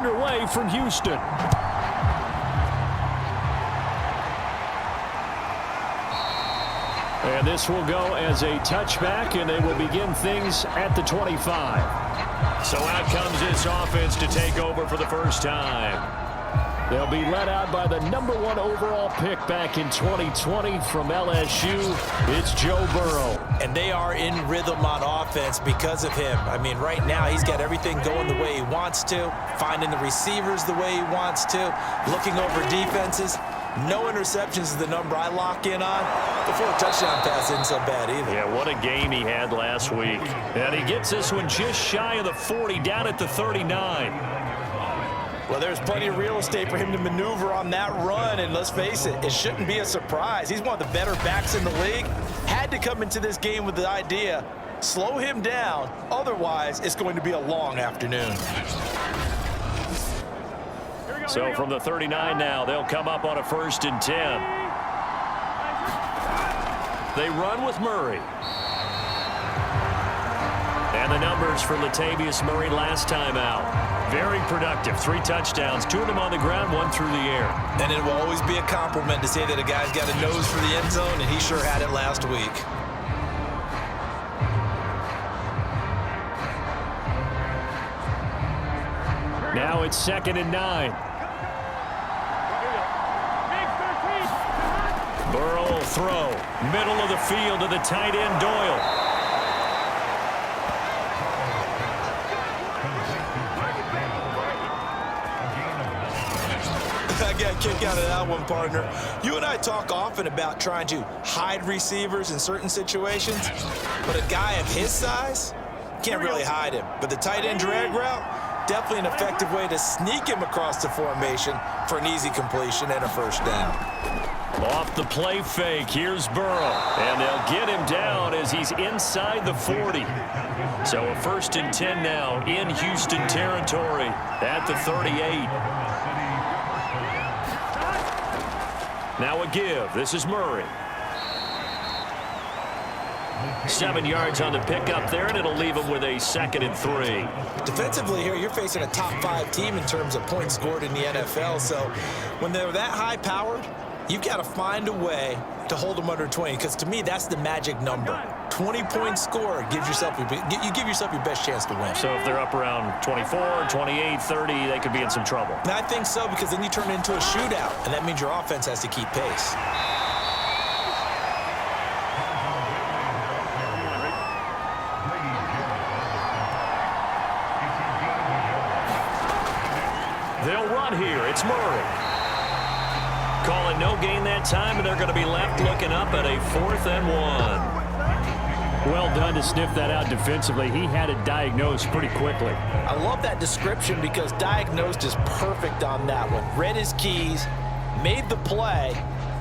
underway from Houston. And this will go as a touchback, and they will begin things at the 25. So out comes this offense to take over for the first time. They'll be led out by the #1 overall pick back in 2020 from LSU. It's Joe Burrow. And they are in rhythm on offense because of him. I mean, right now he's got everything going the way he wants to, finding the receivers the way he wants to, looking over defenses. No interceptions is the number I lock in on. The 4 touchdown pass isn't so bad either. Yeah, what a game he had last week. And he gets this one just shy of the 40, down at the 39. Well, there's plenty of real estate for him to maneuver on that run, and let's face it, it shouldn't be a surprise. He's one of the better backs in the league. Had to come into this game with the idea, slow him down, otherwise it's going to be a long afternoon. So from the 39 now, they'll come up on a 1st and 10. They run with Murray. And the numbers for Latavius Murray last time out. Very productive. 3 touchdowns, 2 of them on the ground, 1 through the air. And it will always be a compliment to say that a guy's got a nose for the end zone, and he sure had it last week. Now it's 2nd and 9. Burrow will throw. Middle of the field to the tight end, Doyle. I got a kick out of that one, partner. You and I talk often about trying to hide receivers in certain situations, but a guy of his size can't really hide him. But the tight end drag route, definitely an effective way to sneak him across the formation for an easy completion and a 1st down. Off the play fake, here's Burrow. And they'll get him down as he's inside the 40. So a 1st and 10 now in Houston territory at the 38. Now a give. This is Murray. 7 yards on the pickup there, and it'll leave him with a 2nd and 3. Defensively here, you're facing a top 5 team in terms of points scored in the NFL. So when they're that high-powered, you've got to find a way to hold them under 20, because to me, that's the magic number. 20 points scored gives yourself you give yourself your best chance to win. So if they're up around 24, 28, 30, they could be in some trouble. And I think so, because then you turn it into a shootout, and that means your offense has to keep pace. They'll run here. It's Murray. Calling no gain that time, and they're going to be left looking up at a 4th and 1. Well done to sniff that out defensively. He had it diagnosed pretty quickly. I love that description, because diagnosed is perfect on that one. Read his keys, made the play,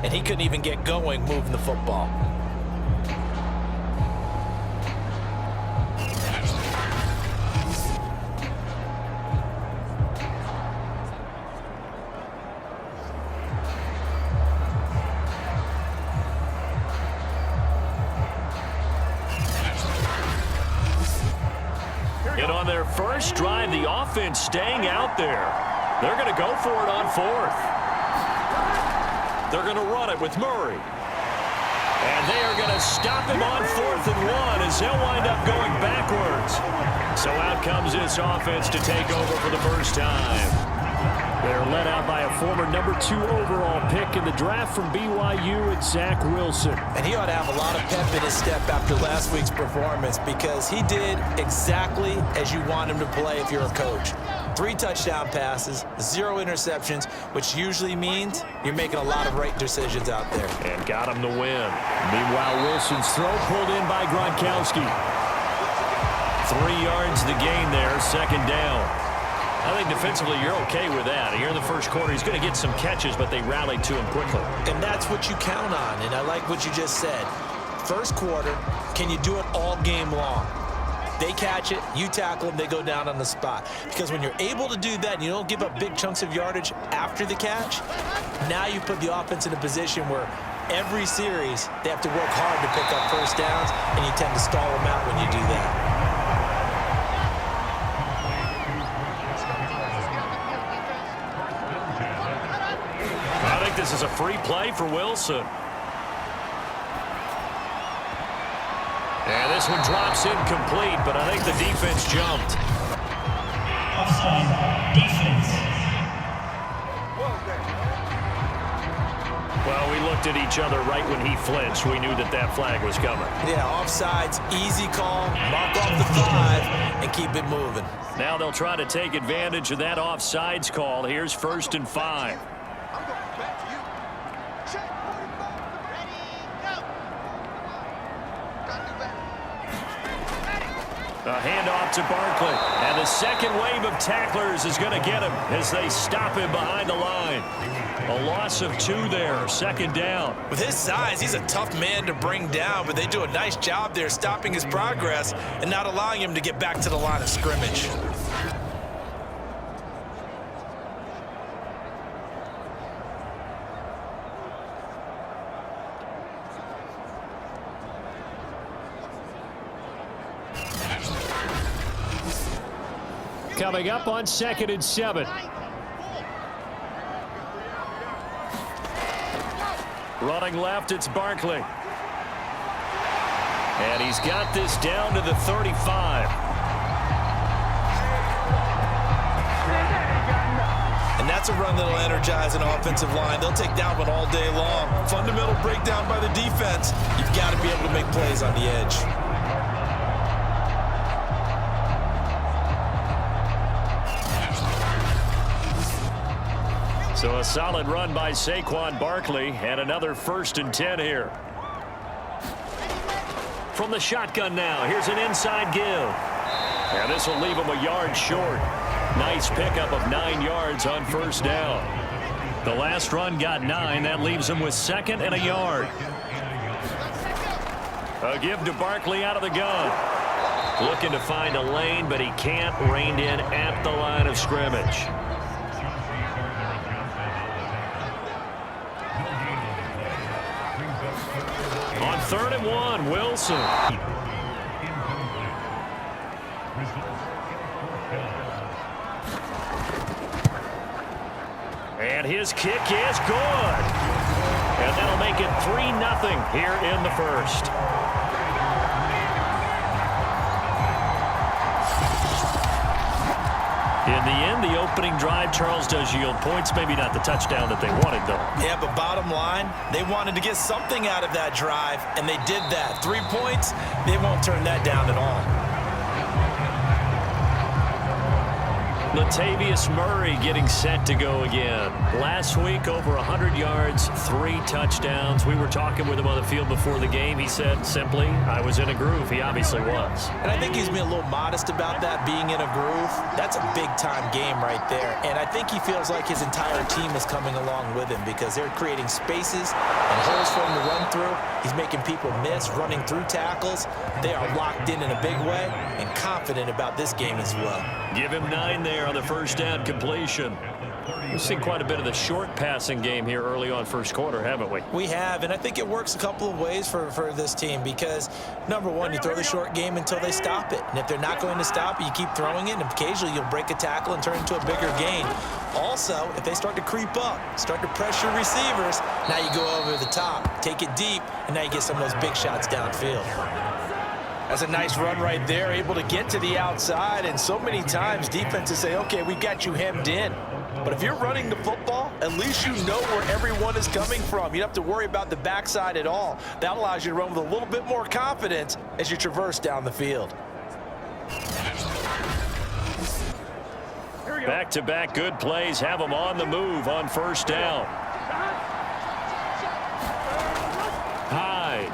and he couldn't even get going moving the football. And on their first drive, the offense staying out there. They're going to go for it on 4th. They're going to run it with Murray. And they are going to stop him on 4th and 1 as he'll wind up going backwards. So out comes this offense to take over for the first time. They're led out by a former #2 overall pick in the draft from BYU, it's Zach Wilson. And he ought to have a lot of pep in his step after last week's performance, because he did exactly as you want him to play if you're a coach. 3 touchdown passes, 0 interceptions, which usually means you're making a lot of right decisions out there. And got him to win. Meanwhile, Wilson's throw pulled in by Gronkowski. 3 yards the gain there, 2nd down. I think defensively you're okay with that. Here in the first quarter, he's going to get some catches, but they rallied to him quickly. And that's what you count on, and I like what you just said. First quarter, can you do it all game long? They catch it, you tackle them, they go down on the spot. Because when you're able to do that and you don't give up big chunks of yardage after the catch, now you put the offense in a position where every series they have to work hard to pick up 1st downs, and you tend to stall them out when you do that. this is a free play for Wilson. And this one drops incomplete, but I think the defense jumped. Offside, defense. Well, we looked at each other right when he flinched. We knew that that flag was coming. Yeah, offsides, easy call, mark off the 5, and keep it moving. Now they'll try to take advantage of that offsides call. Here's 1st and 5. A handoff to Barkley. And the second wave of tacklers is going to get him as they stop him behind the line. A loss of 2 there, 2nd down. With his size, he's a tough man to bring down, but they do a nice job there stopping his progress and not allowing him to get back to the line of scrimmage. Coming up on 2nd and 7. Running left, it's Barkley. And he's got this down to the 35. And that's a run that'll energize an offensive line. They'll take that one all day long. Fundamental breakdown by the defense. You've got to be able to make plays on the edge. So a solid run by Saquon Barkley and another 1st and 10 here. From the shotgun now, here's an inside give. And this will leave him a yard short. Nice pickup of 9 yards on 1st down. The last run got 9. That leaves him with 2nd and a yard. A give to Barkley out of the gun. Looking to find a lane, but he can't. Reined in at the line of scrimmage. On 3rd and 1, Wilson. And his kick is good. And that'll make it 3-0 here in the 1st. In the end, the opening drive, Charles, does yield points. Maybe not the touchdown that they wanted, though. Yeah, but bottom line, they wanted to get something out of that drive, and they did that. 3 points, they won't turn that down at all. Latavius Murray getting set to go again. Last week, over 100 yards, 3 touchdowns. We were talking with him on the field before the game. He said simply, I was in a groove. He obviously was. And I think he's been a little modest about that, being in a groove. That's a big-time game right there. And I think he feels like his entire team is coming along with him because they're creating spaces and holes for him to run through. He's making people miss, running through tackles. They are locked in a big way and confident about this game as well. Give him 9 there on the 1st down completion. We've seen quite a bit of the short passing game here early on 1st quarter, haven't we? We have, and I think it works a couple of ways for this team because, number one, you throw the short game until they stop it. And if they're not going to stop it, you keep throwing it, and occasionally you'll break a tackle and turn it into a bigger gain. Also, if they start to creep up, start to pressure receivers, now you go over the top, take it deep, and now you get some of those big shots downfield. That's a nice run right there, able to get to the outside, and so many times defenses say, okay, we got you hemmed in. But if you're running the football, at least you know where everyone is coming from. You don't have to worry about the backside at all. That allows you to run with a little bit more confidence as you traverse down the field. Back-to-back good plays have them on the move on 1st down. Hyde.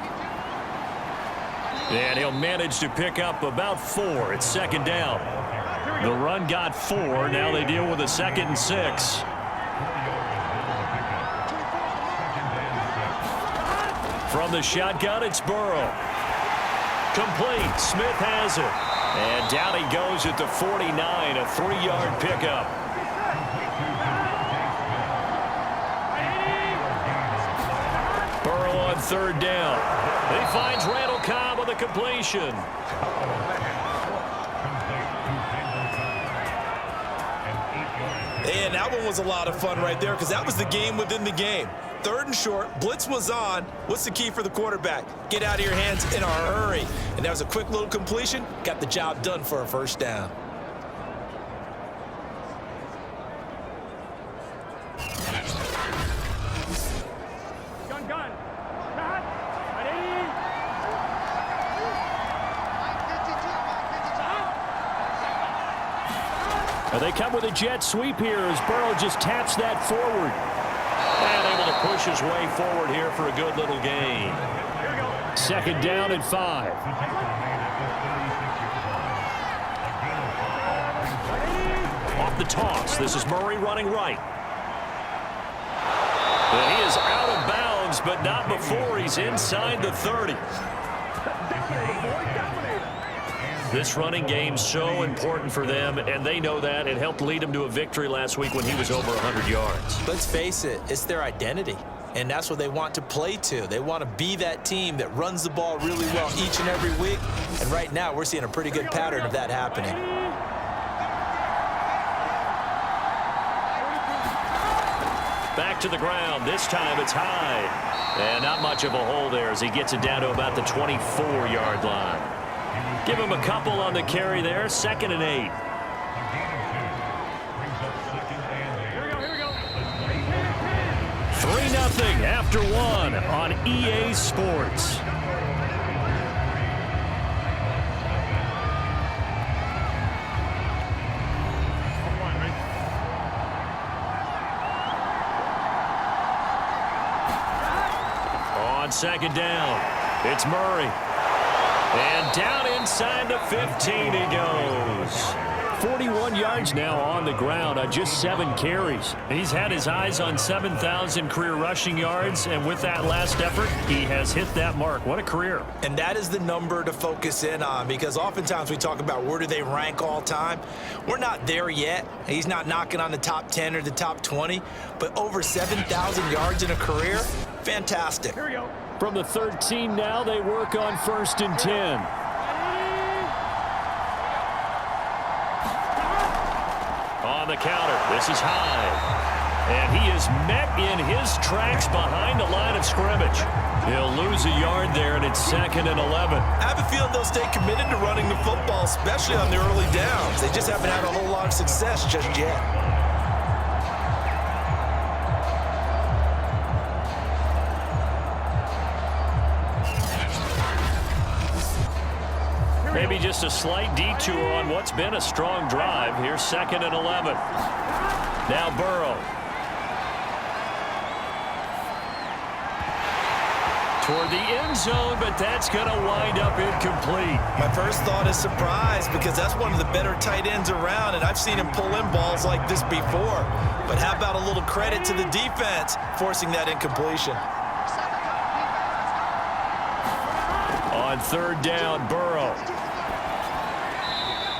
And he'll manage to pick up about 4. It's 2nd down. The run got 4. Now they deal with a 2nd and 6. From the shotgun, it's Burrow. Complete. Smith has it. And down he goes at the 49, a 3-yard pickup. Burrow on 3rd down. He finds Randall Cobb on the completion. And that one was a lot of fun right there because that was the game within the game. 3rd and short, blitz was on. What's the key for the quarterback? Get out of your hands in a hurry. And that was a quick little completion. Got the job done for a 1st down. They come with a jet sweep here as Burrow just taps that forward. And able to push his way forward here for a good little gain. 2nd down and 5. Off the toss, this is Murray running right. And he is out of bounds, but not before he's inside the 30. This running game so important for them, and they know that. It helped lead them to a victory last week when he was over 100 yards. Let's face it, it's their identity, and that's what they want to play to. They want to be that team that runs the ball really well each and every week, and right now we're seeing a pretty good pattern of that happening. Back to the ground. This time it's high. And not much of a hole there as he gets it down to about the 24-yard line. Give him a couple on the carry there. 2nd and 8. Here we go. 3-0 after 1 on EA Sports. On 2nd down, it's Murray. And down inside the 15 he goes. 41 yards now on the ground on just 7 carries. He's had his eyes on 7,000 career rushing yards, and with that last effort, he has hit that mark. What a career. And that is the number to focus in on, because oftentimes we talk about where do they rank all time. We're not there yet. He's not knocking on the top 10 or the top 20, but over 7,000 yards in a career, fantastic. Here we go. From the 13 now, they work on 1st and 10. On the counter, this is high. And he is met in his tracks behind the line of scrimmage. He'll lose a yard there, and it's 2nd and 11. I have a feeling they'll stay committed to running the football, especially on the early downs. They just haven't had a whole lot of success just yet. Maybe just a slight detour on what's been a strong drive. Here's 2nd and 11. Now Burrow. Toward the end zone, but that's going to wind up incomplete. My first thought is surprise, because that's one of the better tight ends around, and I've seen him pull in balls like this before. But how about a little credit to the defense forcing that incompletion? On 3rd down, Burrow.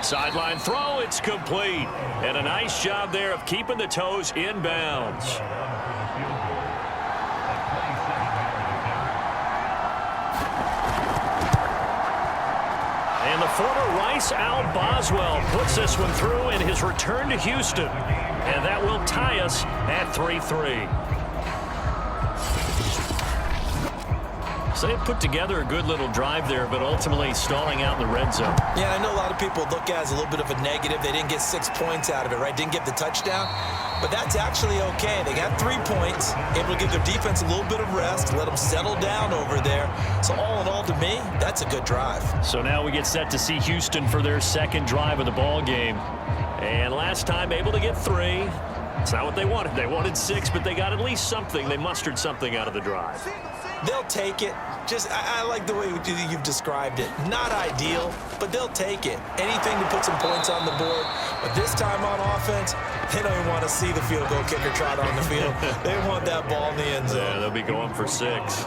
Sideline throw, it's complete. And a nice job there of keeping the toes inbounds. And the former Rice Al Boswell puts this one through in his return to Houston. And that will tie us at 3-3. So they put together a good little drive there, but ultimately stalling out in the red zone. Yeah, I know a lot of people look at it as a little bit of a negative. They didn't get 6 points out of it, right? Didn't get the touchdown. But that's actually okay. They got 3 points, able to give their defense a little bit of rest, let them settle down over there. So all in all, to me, that's a good drive. So now we get set to see Houston for their 2nd drive of the ball game. And last time able to get 3. It's not what they wanted. They wanted 6, but they got at least something. They mustered something out of the drive. They'll take it. I like the way you've described it. Not ideal, but they'll take it. Anything to put some points on the board. But this time on offense, they don't even want to see the field goal kicker trot on the field. They want that ball in the end zone. Yeah, they'll be going for 6.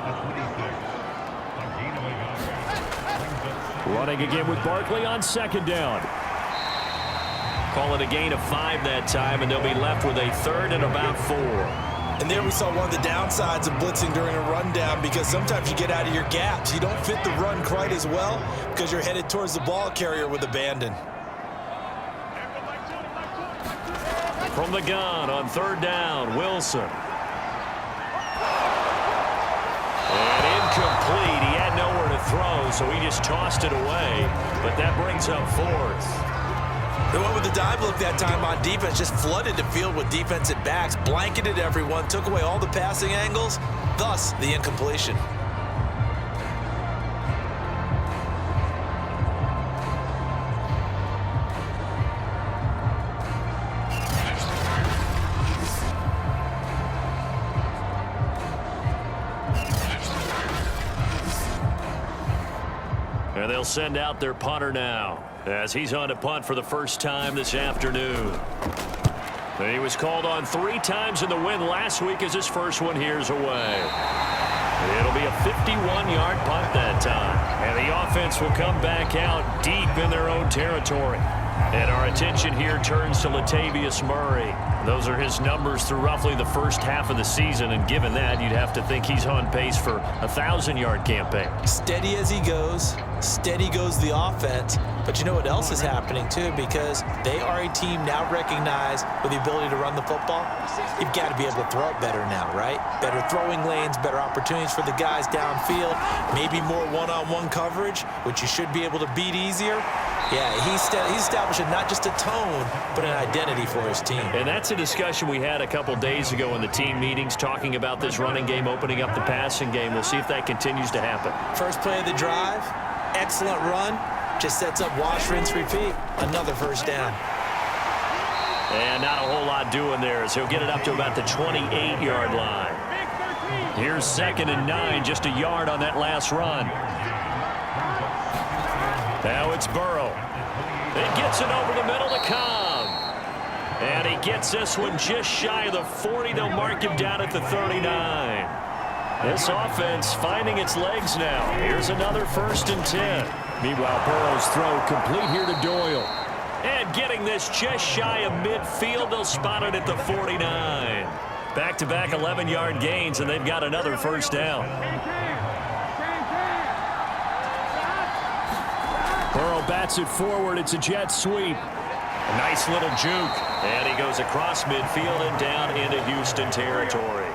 Running again with Barkley on 2nd down. Call it a gain of 5 that time, and they'll be left with a 3rd and about 4. And there we saw one of the downsides of blitzing during a rundown, because sometimes you get out of your gaps. You don't fit the run quite as well because you're headed towards the ball carrier with abandon. From the gun on 3rd down, Wilson. And incomplete. He had nowhere to throw, so he just tossed it away. But that brings up 4th. They went with the dive look that time on defense, just flooded the field with defensive backs, blanketed everyone, took away all the passing angles, thus the incompletion. And they'll send out their punter now, as he's on to punt for the first time this afternoon. He was called on 3 times in the win last week as his first one here's away. It'll be a 51-yard punt that time. And the offense will come back out deep in their own territory. And our attention here turns to Latavius Murray. Those are his numbers through roughly the first half of the season, and given that, you'd have to think he's on pace for a 1,000-yard campaign. Steady as he goes, steady goes the offense. But you know what else is happening, too, because they are a team now recognized with the ability to run the football. You've got to be able to throw it better now, right? Better throwing lanes, better opportunities for the guys downfield, maybe more one-on-one coverage, which you should be able to beat easier. Yeah, he's establishing not just a tone, but an identity for his team. And that's a discussion we had a couple days ago in the team meetings, talking about this running game opening up the passing game. We'll see if that continues to happen. First play of the drive, excellent run, just sets up wash, rinse, repeat. Another first down. And not a whole lot doing there, as he'll get it up to about the 28-yard line. Here's 2nd and 9, just a yard on that last run. Now it's Burrow. It gets it over the middle to Cobb. And he gets this one just shy of the 40. They'll mark him down at the 39. This offense finding its legs now. Here's another 1st and 10. Meanwhile, Burrow's throw complete here to Doyle. And getting this just shy of midfield, they'll spot it at the 49. Back-to-back 11-yard gains, and they've got another first down. Burrow bats it forward. It's a jet sweep. A nice little juke. And he goes across midfield and down into Houston territory.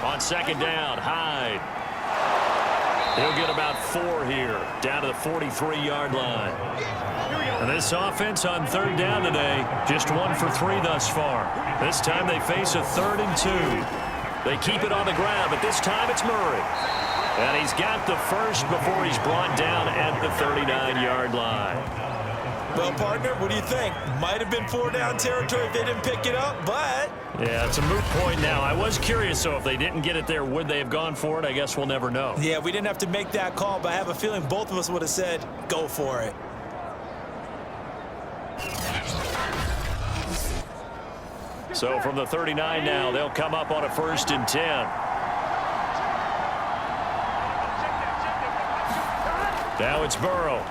On 2nd down, Hyde. He'll get about 4 here, down to the 43-yard line. And this offense on 3rd down today, just 1 for 3 thus far. This time they face a 3rd and 2. They keep it on the ground, but this time it's Murray. And he's got the first before he's brought down at the 39-yard line. Well, partner, what do you think? Might have been 4-down territory if they didn't pick it up, but... Yeah, it's a moot point now. I was curious, so if they didn't get it there, would they have gone for it? I guess we'll never know. Yeah, we didn't have to make that call, but I have a feeling both of us would have said, go for it. So from the 39 now, they'll come up on a 1st and 10. Now it's Burrow.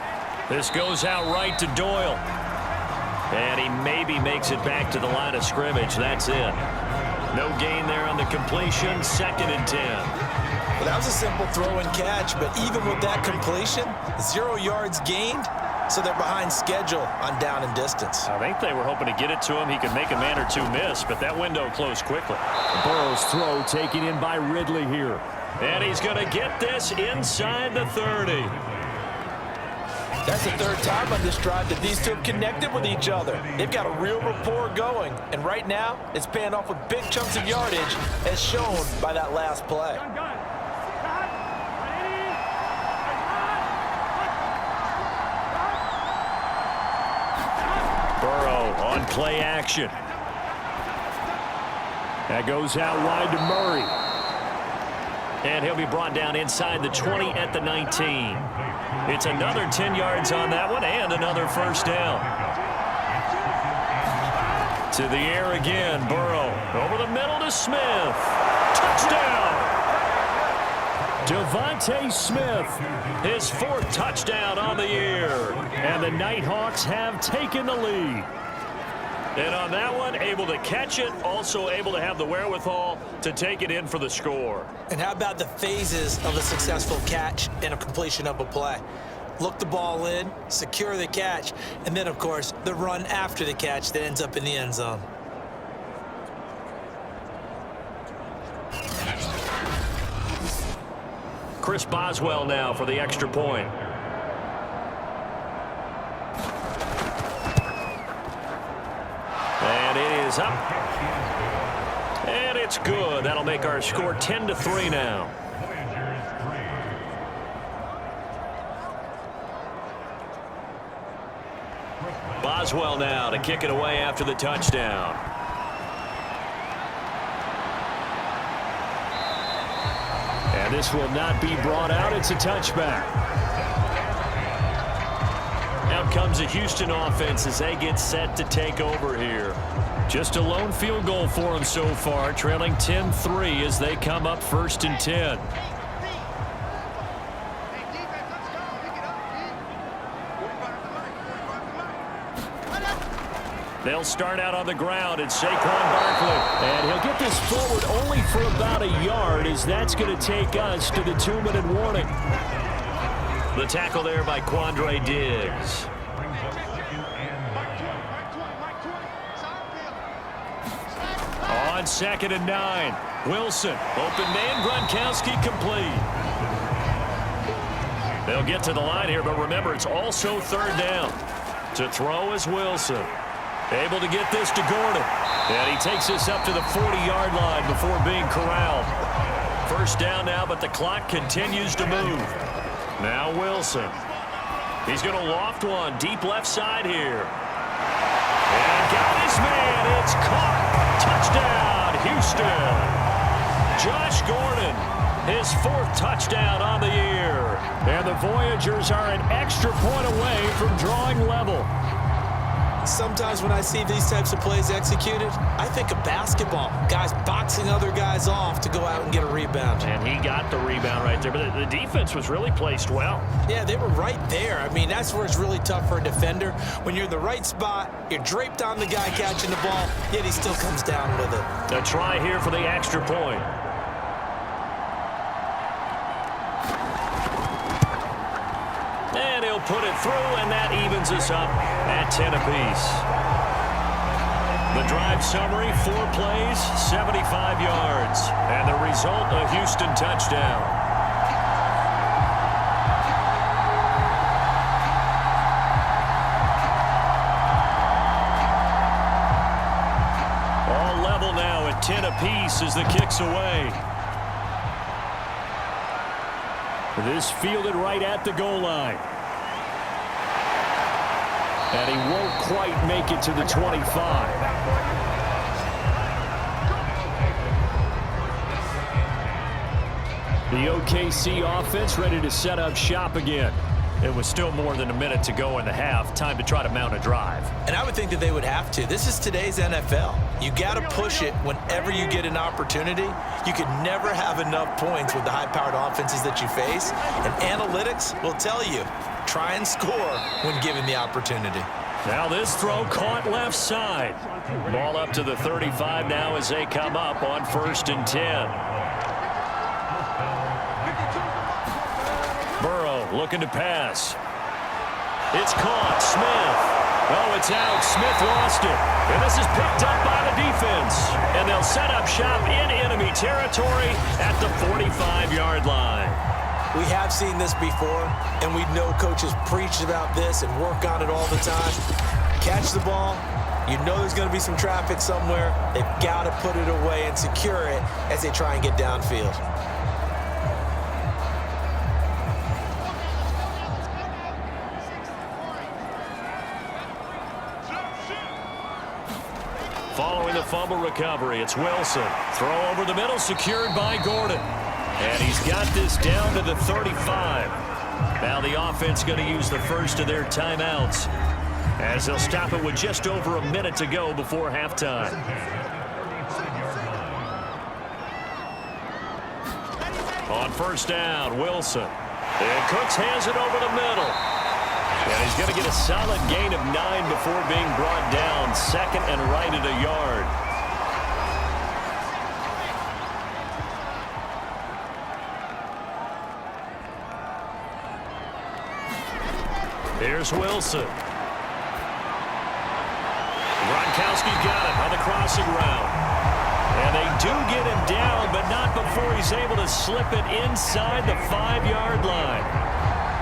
This goes out right to Doyle. And he maybe makes it back to the line of scrimmage. That's it. No gain there on the completion. 2nd and 10. Well, that was a simple throw and catch, but even with that completion, 0 yards gained. So they're behind schedule on down and distance. I think they were hoping to get it to him. He could make a man or two miss, but that window closed quickly. Burrow's throw taken in by Ridley here. And he's going to get this inside the 30. That's the 3rd time on this drive that these two have connected with each other. They've got a real rapport going. And right now, it's paying off with big chunks of yardage, as shown by that last play. On play action. That goes out wide to Murray. And he'll be brought down inside the 20 at the 19. It's another 10 yards on that one and another first down. To the air again, Burrow. Over the middle to Smith. Touchdown! Devontae Smith, his 4th touchdown on the year. And the Nighthawks have taken the lead. And on that one, able to catch it, also able to have the wherewithal to take it in for the score. And how about the phases of a successful catch and a completion of a play? look the ball in, secure the catch, and then, of course, the run after the catch that ends up in the end zone. Chris Boswell now for the extra point. And it is up. And it's good. That'll make our score 10-3 now. Boswell now to kick it away after the touchdown. And this will not be brought out. It's a touchback. Out comes the Houston offense as they get set to take over here. Just a lone field goal for them so far, trailing 10-3 as they come up 1st and 10. They'll start out on the ground. It's Saquon Barkley. And he'll get this forward only for about a yard, as that's going to take us to the 2-minute warning. The tackle there by Quandre Diggs. On 2nd and 9. Wilson. Open man. Gronkowski complete. They'll get to the line here, but remember, it's also 3rd down. To throw is Wilson. Able to get this to Gordon. And he takes this up to the 40-yard line before being corralled. 1st down now, but the clock continues to move. Now Wilson. He's going to loft one deep left side here. And got his man. It's caught. Touchdown, Houston. Josh Gordon, his 4th touchdown on the year. And the Voyagers are an extra point away from drawing level. Sometimes when I see these types of plays executed, I think of basketball. Guys boxing other guys off to go out and get a rebound. And he got the rebound right there, but the defense was really placed well. Yeah, they were right there. I mean, that's where it's really tough for a defender. When you're in the right spot, you're draped on the guy catching the ball, yet he still comes down with it. A try here for the extra point. And he'll put it through, and that evens us up at 10 apiece. The drive summary, 4 plays, 75 yards. And the result, a Houston touchdown. All level now at 10 apiece as the kick's away. This fielded right at the goal line. And he won't quite make it to the 25. The OKC offense ready to set up shop again. It was still more than a minute to go in the half. Time to try to mount a drive. And I would think that they would have to. This is today's NFL. You got to push it whenever you get an opportunity. You could never have enough points with the high-powered offenses that you face. And analytics will tell you, try and score when given the opportunity. Now this throw caught left side. Ball up to the 35 now as they come up on 1st and 10. Burrow looking to pass. It's caught. Smith. Oh, it's out. Smith lost it. And this is picked up by the defense. And they'll set up shop in enemy territory at the 45-yard line. We have seen this before, and we know coaches preach about this and work on it all the time. Catch the ball. You know there's going to be some traffic somewhere. They've got to put it away and secure it as they try and get downfield. Following the fumble recovery, it's Wilson. Throw over the middle, secured by Gordon. And he's got this down to the 35. Now the offense going to use the first of their timeouts as they'll stop it with just over a minute to go before halftime. On 1st down, Wilson. And Cooks hands it over the middle. And he's going to get a solid gain of 9 before being brought down. 2nd and right at a yard. Here's Wilson. Gronkowski got it on the crossing route. And they do get him down, but not before he's able to slip it inside the 5-yard line.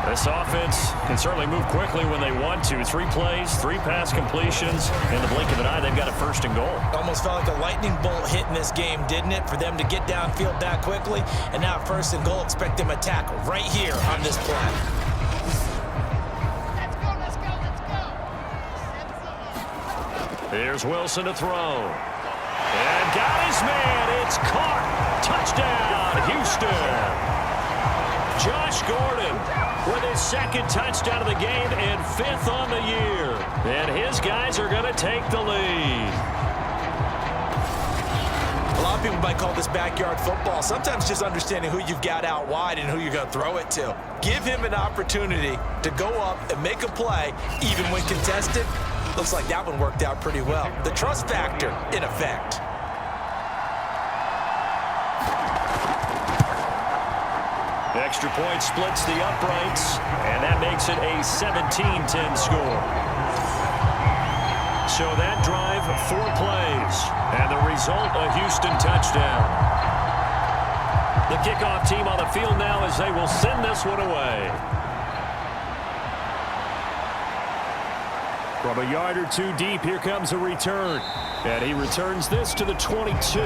This offense can certainly move quickly when they want to. 3 plays, 3 pass completions. In the blink of an eye, they've got a 1st and goal. Almost felt like a lightning bolt hit in this game, didn't it? For them to get downfield that quickly. And now 1st and goal, expect them to tackle right here on this play. Let's go. Here's Wilson to throw. And got his man. It's caught. Touchdown, Houston. Josh Gordon with his 2nd touchdown of the game and 5th on the year. And his guys are going to take the lead. A lot of people might call this backyard football. Sometimes just understanding who you've got out wide and who you're going to throw it to. Give him an opportunity to go up and make a play, even when contested. Looks like that one worked out pretty well. The trust factor in effect. Extra point splits the uprights, and that makes it a 17-10 score. So that drive, 4 plays, and the result, a Houston touchdown. The kickoff team on the field now as they will send this one away. From a yard or 2 deep, here comes a return. And he returns this to the 22.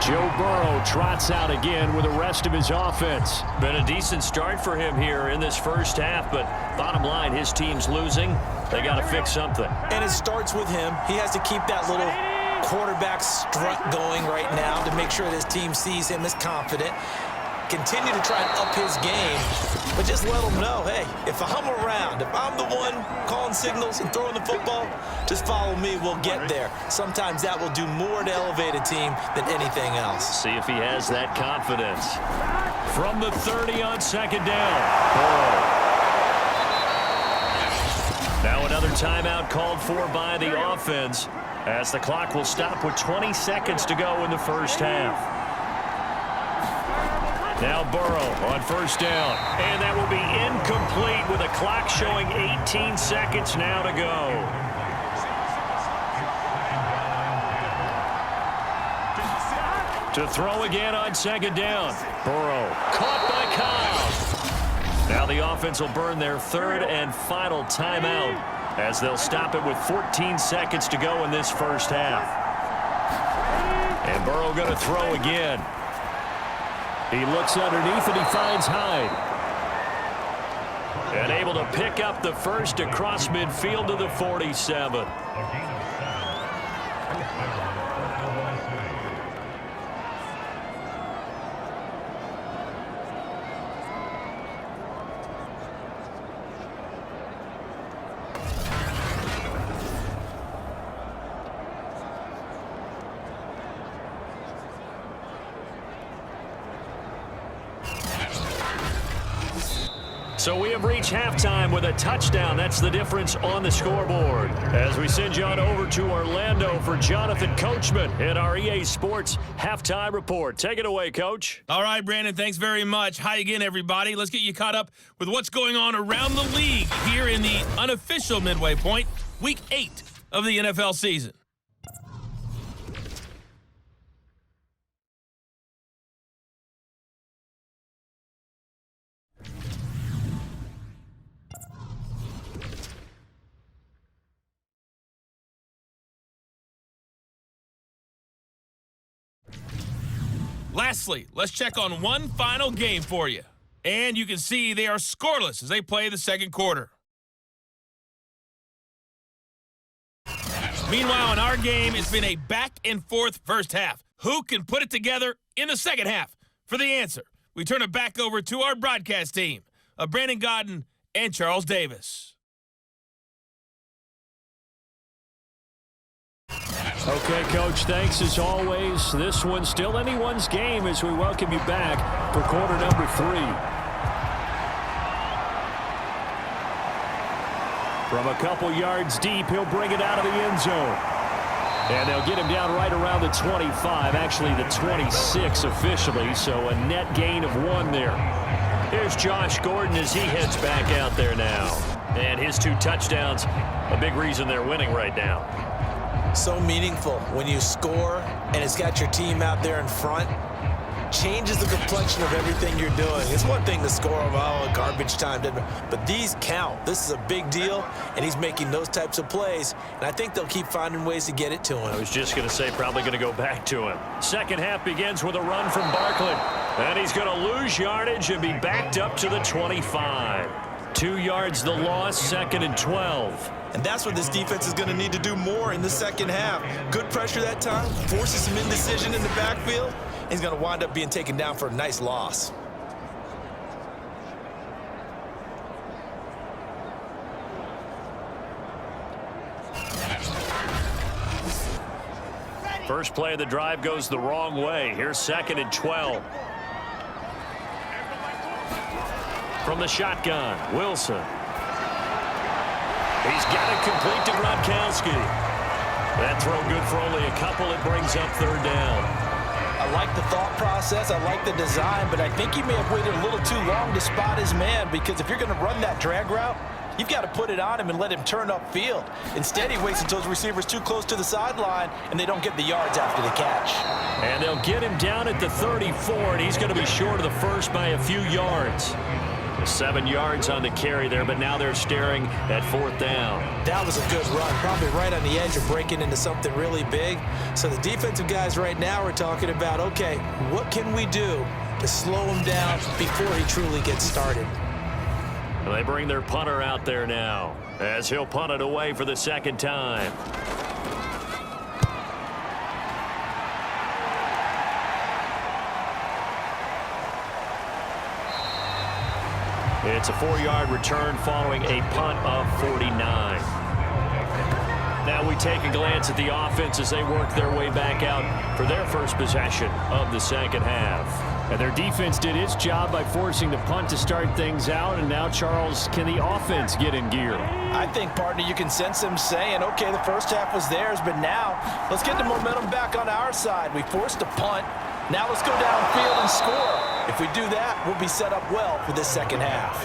Joe Burrow trots out again with the rest of his offense. Been a decent start for him here in this first half, but bottom line, his team's losing. They got to fix something. And it starts with him. He has to keep that little quarterback strut going right now to make sure that his team sees him as confident. Continue to try and up his game, but just let him know, hey, if I'm around, if I'm the one calling signals and throwing the football, just follow me, we'll get there. Sometimes that will do more to elevate a team than anything else. See if he has that confidence. From the 30 on 2nd down. Now another timeout called for by the offense as the clock will stop with 20 seconds to go in the first half. Now Burrow on 1st down. And that will be incomplete with a clock showing 18 seconds now to go. To throw again on 2nd down. Burrow caught by Cobb. Now the offense will burn their 3rd and final timeout as they'll stop it with 14 seconds to go in this first half. And Burrow going to throw again. He looks underneath and he finds Hyde. And able to pick up the 1st across midfield to the 47. So we have reached halftime with a touchdown. That's the difference on the scoreboard. As we send you on over to Orlando for Jonathan Coachman in our EA Sports Halftime Report. Take it away, Coach. All right, Brandon, thanks very much. Hi again, everybody. Let's get you caught up with what's going on around the league here in the unofficial midway point, Week 8 of the NFL season. Lastly, let's check on one final game for you. And you can see they are scoreless as they play the 2nd quarter. Meanwhile, in our game, it's been a back-and-forth first half. Who can put it together in the 2nd half? For the answer, we turn it back over to our broadcast team of Brandon Godden and Charles Davis. Okay, Coach, thanks as always. This one's still anyone's game as we welcome you back for quarter number 3. From a couple yards deep, he'll bring it out of the end zone. And they'll get him down right around the 25, actually the 26 officially, so a net gain of 1 there. Here's Josh Gordon as he heads back out there now. And his 2 touchdowns, a big reason they're winning right now. So meaningful when you score and it's got your team out there in front. Changes the complexion of everything you're doing. It's one thing to score garbage time, but these count. This is a big deal, and he's making those types of plays, and I think they'll keep finding ways to get it to him. I was just going to say probably going to go back to him. Second half begins with a run from Barkley, and he's going to lose yardage and be backed up to the 25. 2 yards the loss, 2nd and 12. And that's what this defense is going to need to do more in the second half. Good pressure that time, forces some indecision in the backfield. He's going to wind up being taken down for a nice loss. First play of the drive goes the wrong way. Here's 2nd and 12. From the shotgun, Wilson. He's got it complete to Gronkowski. That throw good for only a couple. It brings up 3rd down. I like the thought process. I like the design, but I think he may have waited a little too long to spot his man, because if you're going to run that drag route, you've got to put it on him and let him turn upfield. Instead, he waits until his receiver's too close to the sideline, and they don't get the yards after the catch. And they'll get him down at the 34, and he's going to be short of the first by a few yards. 7 yards on the carry there, but now they're staring at 4th down. That was a good run, probably right on the edge of breaking into something really big. So the defensive guys right now are talking about, okay, what can we do to slow him down before he truly gets started? Well, they bring their punter out there now as he'll punt it away for the 2nd time. It's a 4-yard return following a punt of 49. Now we take a glance at the offense as they work their way back out for their first possession of the second half. And their defense did its job by forcing the punt to start things out. And now, Charles, can the offense get in gear? I think, partner, you can sense them saying, okay, the first half was theirs, but now let's get the momentum back on our side. We forced a punt. Now let's go downfield and score. If we do that, we'll be set up well for this second half.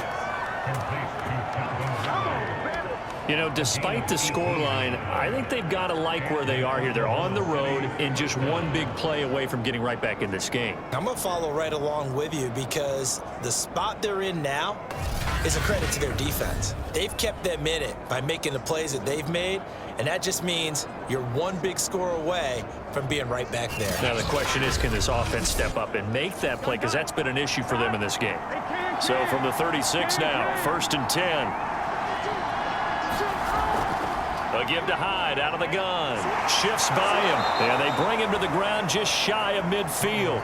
You know, despite the scoreline, I think they've got to like where they are here. They're on the road and just one big play away from getting right back in this game. I'm going to follow right along with you, because the spot they're in now is a credit to their defense. They've kept them in it by making the plays that they've made, and that just means you're one big score away from being right back there. Now the question is, can this offense step up and make that play? Because that's been an issue for them in this game. So from the 36 now, 1st and 10. A give to Hyde out of the gun. Shifts by him. And they bring him to the ground just shy of midfield.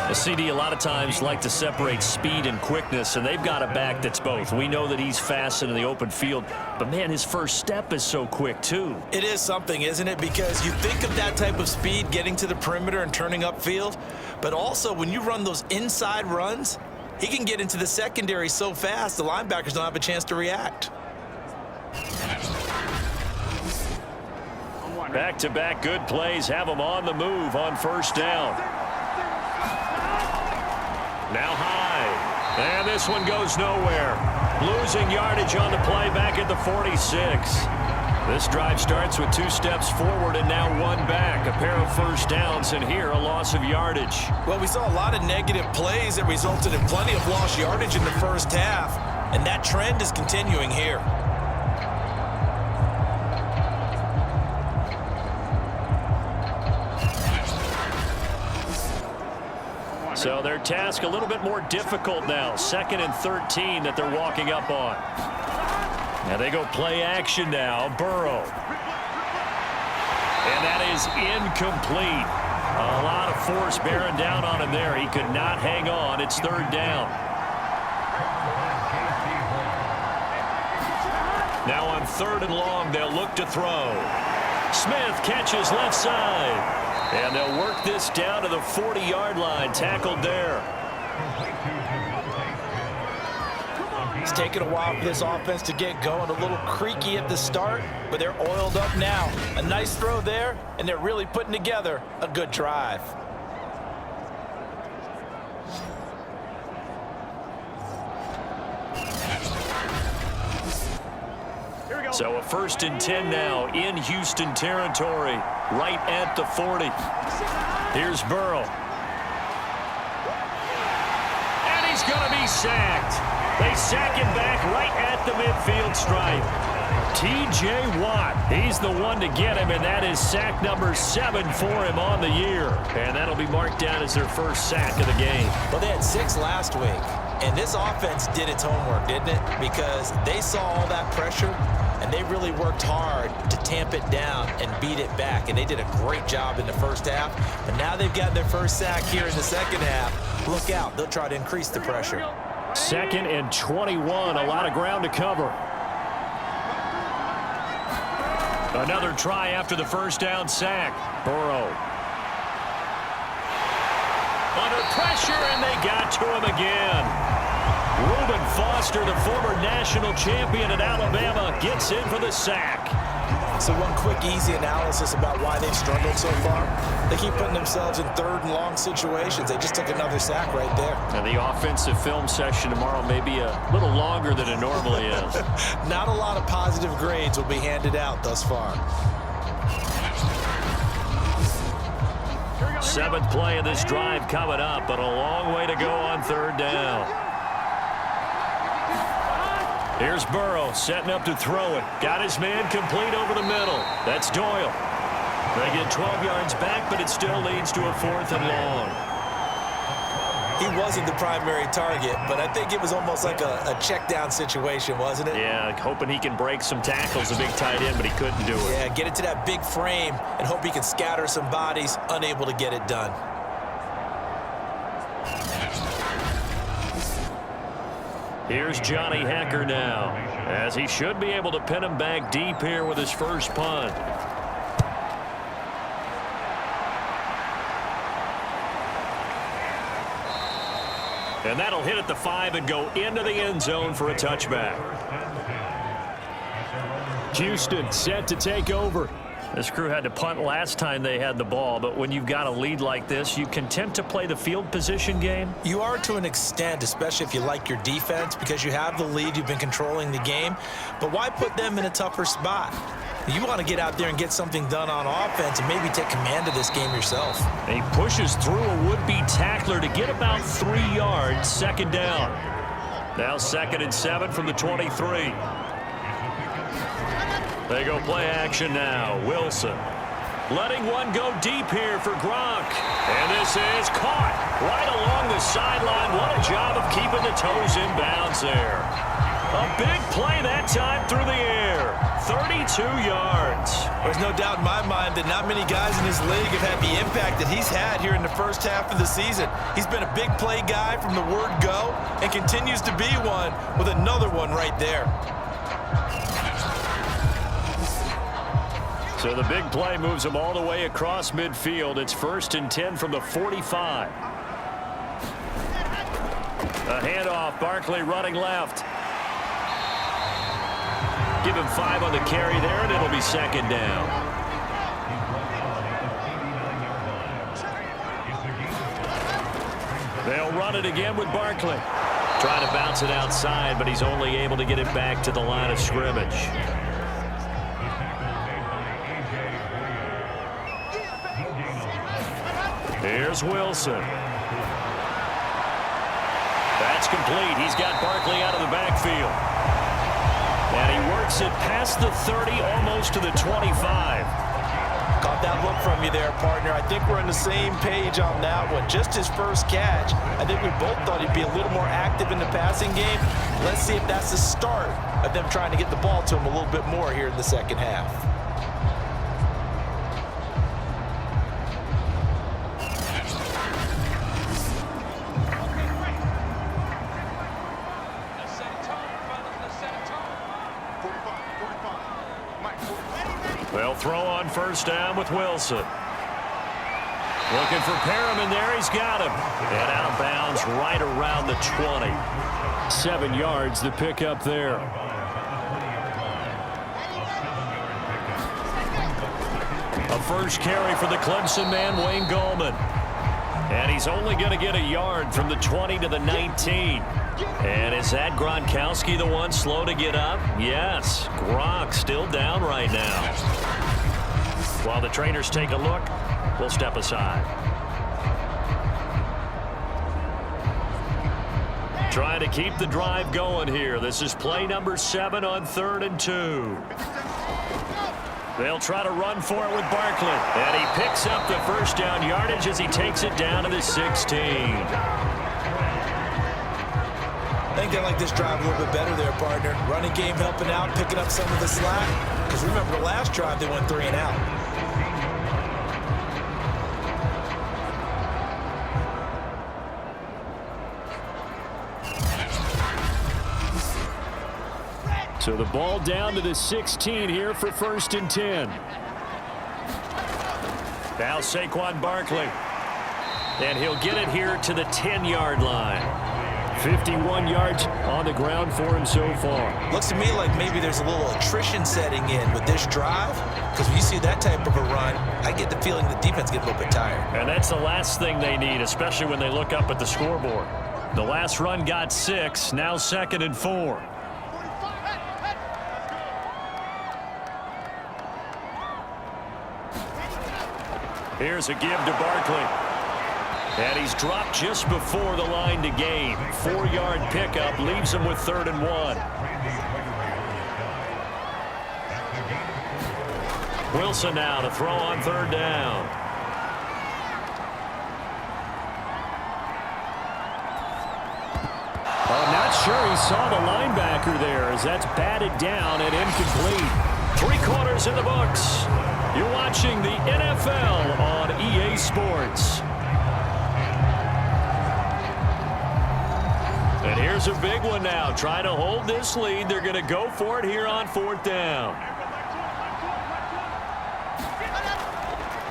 The CD a lot of times like to separate speed and quickness, and they've got a back that's both. We know that he's fast in the open field, but man, his first step is so quick too. It is something, isn't it? Because you think of that type of speed getting to the perimeter and turning upfield, but also when you run those inside runs, he can get into the secondary so fast the linebackers don't have a chance to react. Back-to-back good plays have him on the move on 1st down. Now Hyde. And this one goes nowhere. Losing yardage on the play back at the 46. This drive starts with 2 steps forward and now 1 back. A pair of 1st downs, and here a loss of yardage. Well, we saw a lot of negative plays that resulted in plenty of lost yardage in the first half, and that trend is continuing here. So their task a little bit more difficult now. 2nd and 13 that they're walking up on. Now they go play action now. Burrow. And that is incomplete. A lot of force bearing down on him there. He could not hang on. It's 3rd down. Now on 3rd and long, they'll look to throw. Smith catches left side. And they'll work this down to the 40-yard line. Tackled there. It's taken a while for this offense to get going. A little creaky at the start, but they're oiled up now. A nice throw there, and they're really putting together a good drive. So a 1st and 10 now in Houston territory, right at the 40. Here's Burrow. And he's going to be sacked. They sack him back right at the midfield stripe. T.J. Watt, he's the one to get him, and that is sack number 7 for him on the year. And that'll be marked down as their first sack of the game. Well, they had 6 last week, and this offense did its homework, didn't it? Because they saw all that pressure, and they really worked hard to tamp it down and beat it back. And they did a great job in the first half. But now they've got their first sack here in the second half. Look out. They'll try to increase the pressure. 2nd and 21. A lot of ground to cover. Another try after the first down sack. Burrow. Under pressure, and they got to him again. Reuben Foster, the former national champion at Alabama, gets in for the sack. So one quick, easy analysis about why they've struggled so far. They keep putting themselves in 3rd and long situations. They just took another sack right there. And the offensive film session tomorrow may be a little longer than it normally is. Not a lot of positive grades will be handed out thus far. 7th play of this drive coming up, but a long way to go on 3rd down. Here's Burrow setting up to throw it. Got his man complete over the middle. That's Doyle. They get 12 yards back, but it still leads to a 4th and long. He wasn't the primary target, but I think it was almost like a check down situation, wasn't it? Yeah, hoping he can break some tackles, a big tight end, but he couldn't do it. Yeah, get it to that big frame and hope he can scatter some bodies, unable to get it done. Here's Johnny Hekker now, as he should be able to pin him back deep here with his first punt. And that'll hit at the 5 and go into the end zone for a touchback. Houston set to take over. This crew had to punt last time they had the ball, but when you've got a lead like this, you content to play the field position game? You are to an extent, especially if you like your defense, because you have the lead, you've been controlling the game. But why put them in a tougher spot? You want to get out there and get something done on offense and maybe take command of this game yourself. He pushes through a would-be tackler to get about 3 yards, 2nd down. Now 2nd and 7 from the 23. They go play action now. Wilson letting one go deep here for Gronk. And this is caught right along the sideline. What a job of keeping the toes in bounds there. A big play that time through the air. 32 yards. There's no doubt in my mind that not many guys in this league have had the impact that he's had here in the first half of the season. He's been a big play guy from the word go and continues to be one with another one right there. So the big play moves them all the way across midfield. It's 1st and 10 from the 45. A handoff. Barkley running left. Give him 5 on the carry there, and it'll be 2nd down. They'll run it again with Barkley. Trying to bounce it outside, but he's only able to get it back to the line of scrimmage. Here's Wilson. That's complete. He's got Barkley out of the backfield. And he works it past the 30, almost to the 25. Caught that look from you there, partner. I think we're on the same page on that one. Just his first catch. I think we both thought he'd be a little more active in the passing game. Let's see if that's the start of them trying to get the ball to him a little bit more here in the second half. They'll throw on 1st down with Wilson. Looking for Perriman there. He's got him. And out of bounds right around the 20. 7 yards the pickup there. A first carry for the Clemson man, Wayne Gallman. And he's only going to get a yard from the 20 to the 19. And is that Gronkowski the one slow to get up? Yes. Gronk still down right now. While the trainers take a look, we'll step aside. Trying to keep the drive going here. This is play number 7 on 3rd and 2. They'll try to run for it with Barkley. And he picks up the first down yardage as he takes it down to the 16. I think they like this drive a little bit better there, partner. Running game helping out, picking up some of the slack. Because remember, the last drive they went 3 and out. So the ball down to the 16 here for 1st and 10. Now Saquon Barkley. And he'll get it here to the 10-yard line. 51 yards on the ground for him so far. Looks to me like maybe there's a little attrition setting in with this drive. Because when you see that type of a run, I get the feeling the defense gets a little bit tired. And that's the last thing they need, especially when they look up at the scoreboard. The last run got 6, now 2nd and 4. Here's a give to Barkley. And he's dropped just before the line to gain. 4-yard pickup leaves him with 3rd and 1. Wilson now to throw on 3rd down. I'm not sure he saw the linebacker there as that's batted down and incomplete. 3 quarters in the books. You're watching the NFL on EA Sports. And here's a big one now. Trying to hold this lead. They're going to go for it here on 4th down.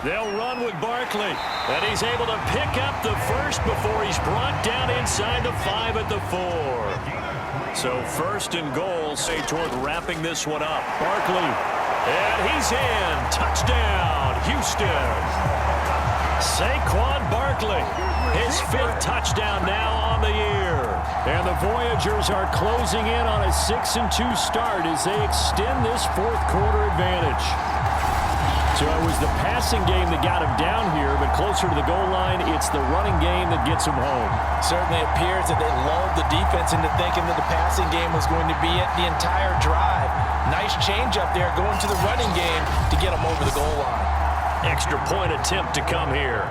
They'll run with Barkley. And he's able to pick up the first before he's brought down inside the 5 at the 4. So 1st and goal, say, toward wrapping this one up. Barkley. And he's in. Touchdown, Houston. Saquon Barkley, his 5th touchdown now on the year. And the Voyagers are closing in on a 6-2 start as they extend this 4th quarter advantage. So it was the passing game that got him down here, but closer to the goal line, it's the running game that gets him home. Certainly appears that they lulled the defense into thinking that the passing game was going to be it the entire drive. Nice change up there going to the running game to get him over the goal line. Extra point attempt to come here.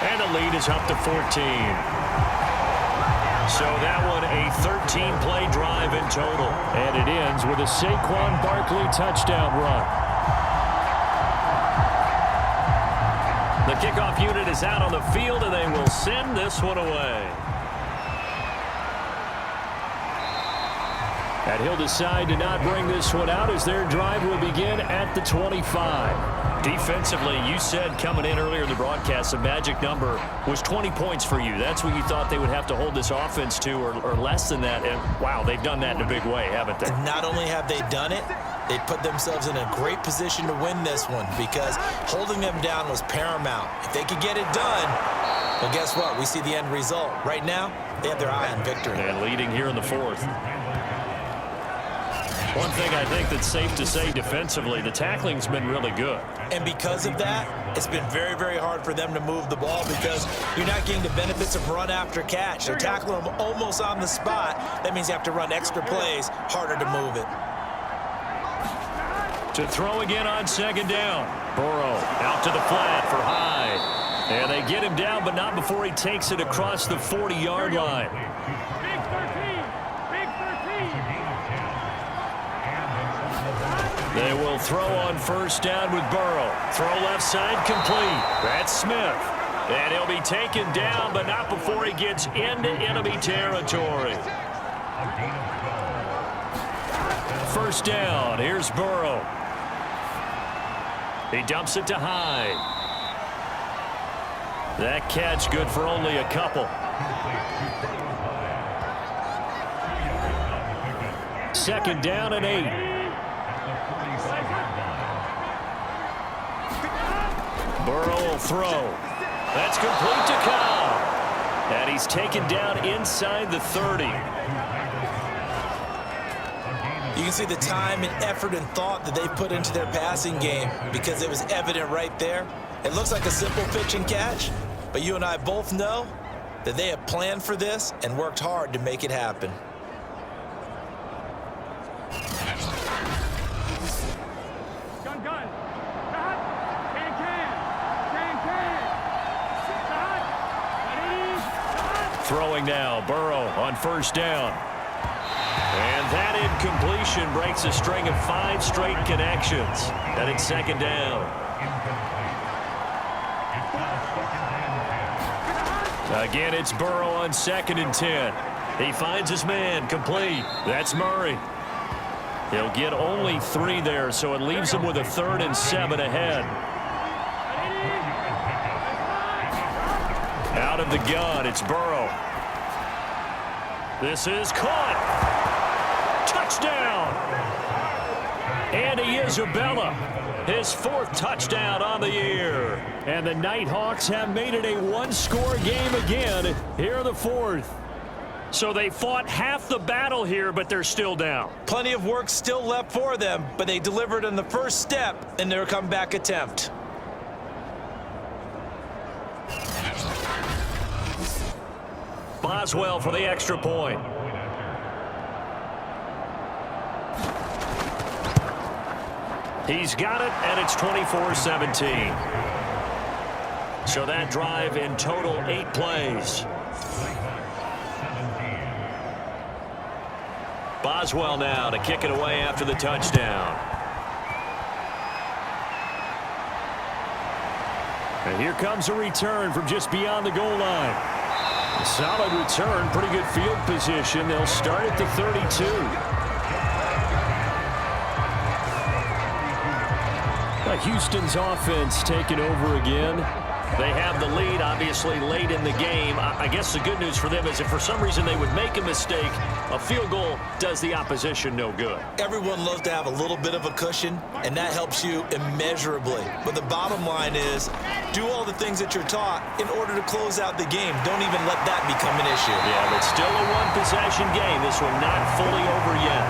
And the lead is up to 14. So that one a 13-play drive in total. And it ends with a Saquon Barkley touchdown run. The kickoff unit is out on the field, and they will send this one away. And he'll decide to not bring this one out as their drive will begin at the 25. Defensively, you said coming in earlier in the broadcast, the magic number was 20 points for you. That's what you thought they would have to hold this offense to, or less than that. And, wow, they've done that in a big way, haven't they? And not only have they done it, they put themselves in a great position to win this one because holding them down was paramount. If they could get it done, well, guess what? We see the end result. Right now, they have their eye on victory. And leading here in the 4th. One thing I think that's safe to say defensively, the tackling's been really good. And because of that, it's been very, very hard for them to move the ball because you're not getting the benefits of run after catch. They're tackling them almost on the spot. That means you have to run extra plays, harder to move it. To throw again on 2nd down. Burrow out to the flat for Hyde. And they get him down, but not before he takes it across the 40-yard line. They will throw on 1st down with Burrow. Throw left side complete. That's Smith. And he'll be taken down, but not before he gets into enemy territory. first down. Here's Burrow. He dumps it to Hyde. That catch good for only a couple. Second down and 8. Burrow will throw. That's complete to Cobb. And he's taken down inside the 30. You can see the time and effort and thought that they put into their passing game because it was evident right there. It looks like a simple pitch and catch, but you and I both know that they have planned for this and worked hard to make it happen. Throwing now, Burrow on first down. And that incompletion breaks a string of 5 straight connections. And it's second down. Again, it's Burrow on 2nd and 10. He finds his man, complete. That's Murray. He'll get only 3 there, so it leaves him with a 3rd and 7 ahead. Out of the gun, it's Burrow. This is caught. Touchdown. Andy Isabella, his 4th touchdown on the year. And the Nighthawks have made it a 1-score game again here in the 4th. So they fought half the battle here, but they're still down. Plenty of work still left for them, but they delivered on the first step in their comeback attempt. Boswell for the extra point. He's got it, and it's 24-17. So that drive in total 8 plays. Boswell now to kick it away after the touchdown. And here comes a return from just beyond the goal line. Solid return, pretty good field position. They'll start at the 32. Houston's offense taking over again. They have the lead, obviously, late in the game. I guess the good news for them is if for some reason they would make a mistake, a field goal does the opposition no good. Everyone loves to have a little bit of a cushion, and that helps you immeasurably. But the bottom line is, do all the things that you're taught in order to close out the game. Don't even let that become an issue. Yeah, but still a one-possession game. This one not fully over yet.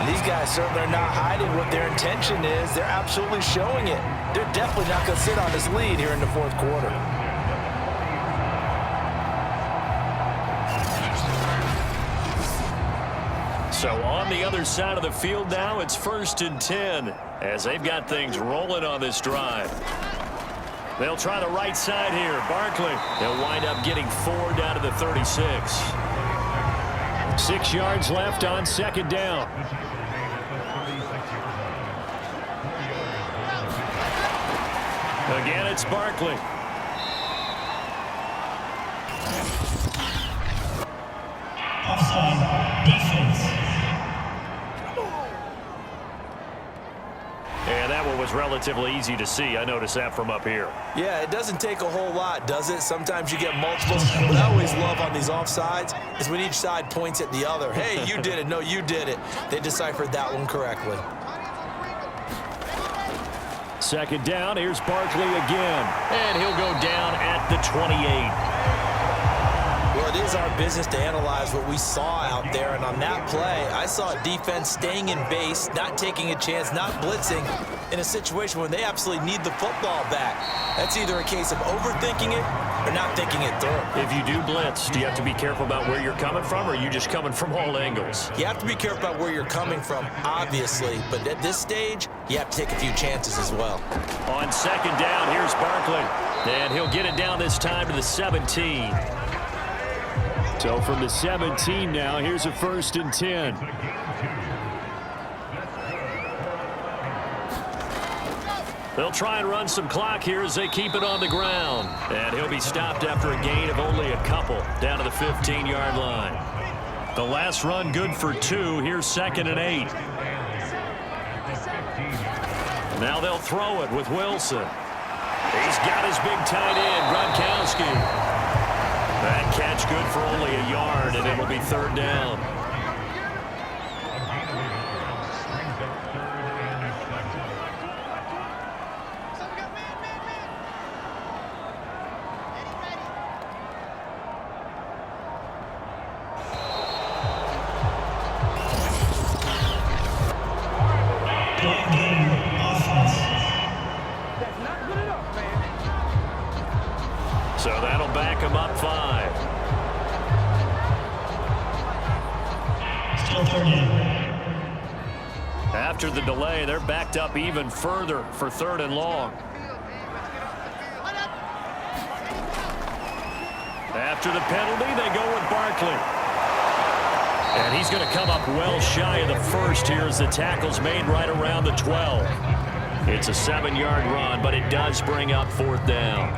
These guys certainly are not hiding what their intention is. They're absolutely showing it. They're definitely not going to sit on this lead here in the 4th quarter. So on the other side of the field now, it's 1st and 10 as they've got things rolling on this drive. They'll try the right side here. Barkley. They'll wind up getting 4 down to the 36. 6 yards left on 2nd down. Again, it's Barkley. Offside defense. And that one was relatively easy to see. I noticed that from up here. Yeah, it doesn't take a whole lot, does it? Sometimes you get multiples. What I always love on these offsides is when each side points at the other. Hey, you did it. No, you did it. They deciphered that one correctly. 2nd down, here's Barkley again. And he'll go down at the 28. Well, it is our business to analyze what we saw out there, and on that play, I saw a defense staying in base, not taking a chance, not blitzing, in a situation where they absolutely need the football back. That's either a case of overthinking it or not thinking it through. If you do blitz, do you have to be careful about where you're coming from, or are you just coming from all angles? You have to be careful about where you're coming from, obviously, but at this stage, you have to take a few chances as well. On 2nd down, here's Barkley. And he'll get it down this time to the 17. So from the 17 now, here's a 1st and 10. They'll try and run some clock here as they keep it on the ground. And he'll be stopped after a gain of only a couple down to the 15-yard line. The last run good for 2. Here's 2nd and 8. Now they'll throw it with Wilson. He's got his big tight end, Gronkowski. That catch good for only a yard, and it'll be 3rd down. So that'll back him up 5. Still 30. After the delay, they're backed up even further for 3rd and long. After the penalty, they go with Barkley. And he's going to come up well shy of the first here as the tackle's made right around the 12. It's a 7-yard run, but it does bring up 4th down.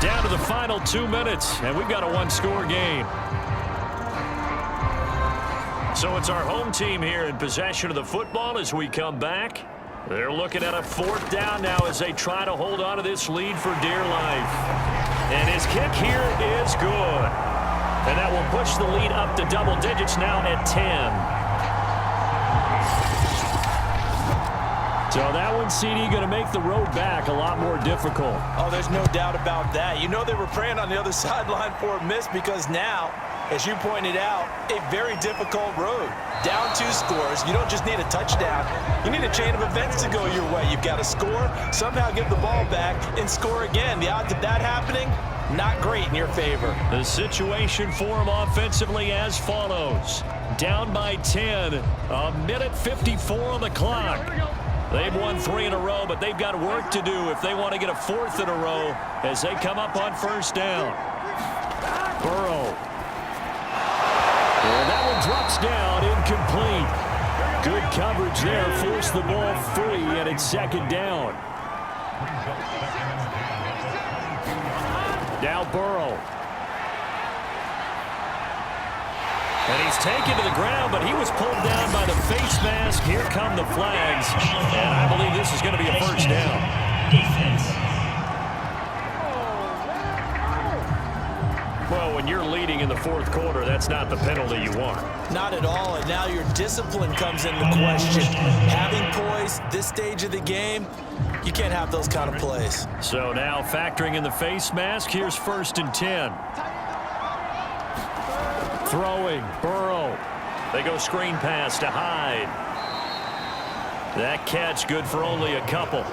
Down to the final 2 minutes, and we've got a 1-score game. So it's our home team here in possession of the football as we come back. They're looking at a 4th down now as they try to hold on to this lead for dear life. And his kick here is good. And that will push the lead up to double digits now at 10. So that one, CD, going to make the road back a lot more difficult. Oh, there's no doubt about that. You know they were praying on the other sideline for a miss because now, as you pointed out, a very difficult road. Down 2 scores. You don't just need a touchdown. You need a chain of events to go your way. You've got to score, somehow give the ball back, and score again. The odds of that happening, not great in your favor. The situation for them offensively as follows. Down by 10, 1:54 on the clock. They've won 3 in a row, but they've got work to do if they want to get a 4th in a row as they come up on 1st down. Burrow. And that one drops down, incomplete. Good coverage there, forced the ball free, and it's 2nd down. Now Burrow. And he's taken to the ground, but he was pulled down by the face mask. Here come the flags, and I believe this is going to be a 1st down. Well, when you're leading in the 4th quarter, that's not the penalty you want. Not at all, and now your discipline comes into question. Having poise this stage of the game, you can't have those kind of plays. So now factoring in the face mask, here's 1st and 10. Throwing, Burrow. They go screen pass to Hyde. That catch good for only a couple.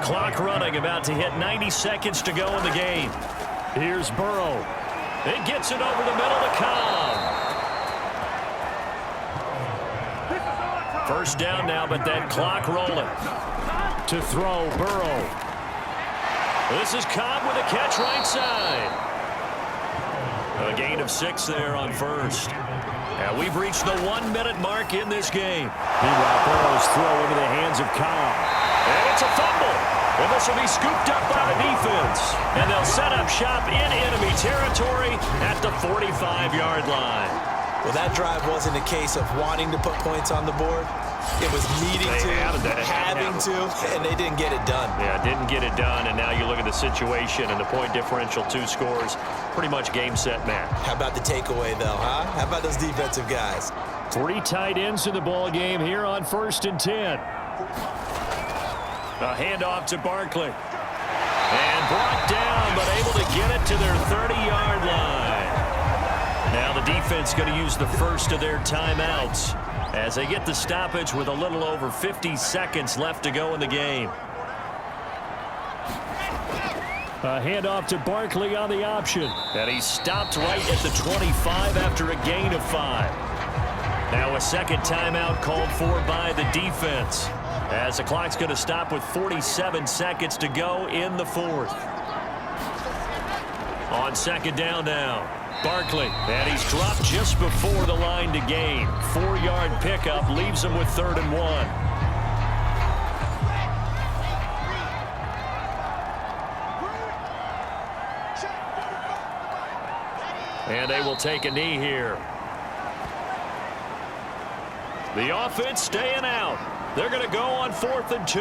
Clock running, about to hit 90 seconds to go in the game. Here's Burrow. It gets it over the middle to Cobb. 1st down now, but that clock rolling. To throw, Burrow. This is Cobb with a catch right side. A gain of 6 there on 1st. And we've reached the 1-minute mark in this game. Meanwhile, Burrow's throw into the hands of Cobb. And it's a fumble. And this will be scooped up by the defense. And they'll set up shop in enemy territory at the 45-yard line. Well, that drive wasn't a case of wanting to put points on the board. It was needing to, having to, and they didn't get it done. Yeah, didn't get it done, and now you look at the situation and the point differential, 2 scores, pretty much game, set, match. How about the takeaway, though, huh? How about those defensive guys? 3 tight ends in the ball game here on 1st and 10. A handoff to Barkley. And brought down, but able to get it to their 30-yard line. Now the defense going to use the first of their timeouts as they get the stoppage with a little over 50 seconds left to go in the game. A handoff to Barkley on the option. And he stopped right at the 25 after a gain of 5. Now a second timeout called for by the defense as the clock's going to stop with 47 seconds to go in the fourth. On second down now, Barkley, and he's dropped just before the line to gain. 4-yard pickup leaves him with 3rd and 1. And they will take a knee here. The offense staying out. They're going to go on 4th and 2.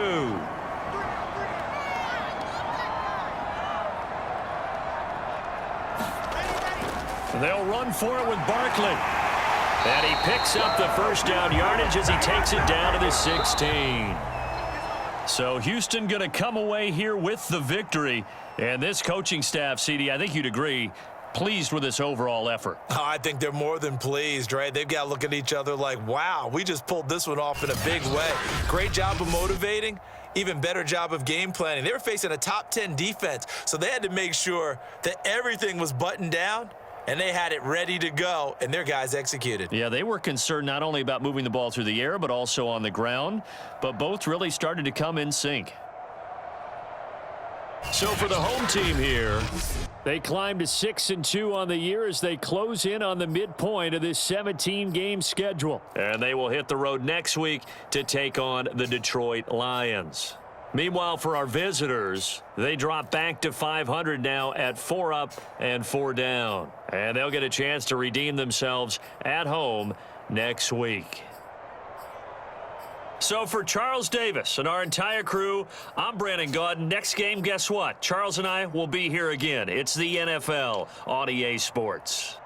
They'll run for it with Barkley. And he picks up the first down yardage as he takes it down to the 16. So Houston going to come away here with the victory. And this coaching staff, CD, I think you'd agree, pleased with this overall effort. Oh, I think they're more than pleased, right? They've got to look at each other like, wow, we just pulled this one off in a big way. Great job of motivating, even better job of game planning. They were facing a top 10 defense, so they had to make sure that everything was buttoned down, and they had it ready to go, and their guys executed. Yeah, they were concerned not only about moving the ball through the air, but also on the ground, but both really started to come in sync. So for the home team here, they climbed to 6-2 on the year as they close in on the midpoint of this 17-game schedule. And they will hit the road next week to take on the Detroit Lions. Meanwhile, for our visitors, they drop back to 500 now at 4 up and 4 down. And they'll get a chance to redeem themselves at home next week. So for Charles Davis and our entire crew, I'm Brandon Gaudin. Next game, guess what? Charles and I will be here again. It's the NFL on EA Sports.